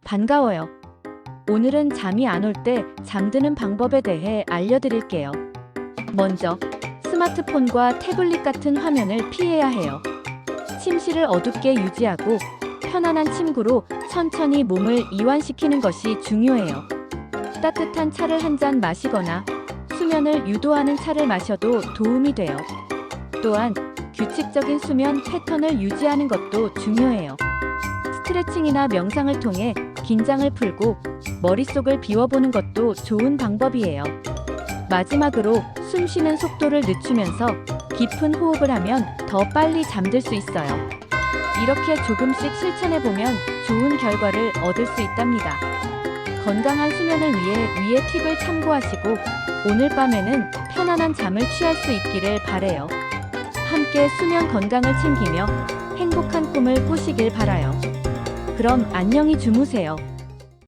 반가워요. 오늘은 잠이 안 올 때 잠드는 방법에 대해 알려드릴게요. 먼저, 스마트폰과 태블릿 같은 화면을 피해야 해요. 침실을 어둡게 유지하고 편안한 침구로 천천히 몸을 이완시키는 것이 중요해요. 따뜻한 차를 한 잔 마시거나 수면을 유도하는 차를 마셔도 도움이 돼요. 또한 규칙적인 수면 패턴을 유지하는 것도 중요해요. 스트레칭이나 명상을 통해 긴장을 풀고 머릿속을 비워보는 것도 좋은 방법이에요. 마지막으로 숨 쉬는 속도를 늦추면서 깊은 호흡을 하면 더 빨리 잠들 수 있어요. 이렇게 조금씩 실천해보면 좋은 결과를 얻을 수 있답니다. 건강한 수면을 위해 위의 팁을 참고하시고 오늘 밤에는 편안한 잠을 취할 수 있기를 바라요. 함께 수면 건강을 챙기며 행복한 꿈을 꾸시길 바라요. 그럼 안녕히 주무세요.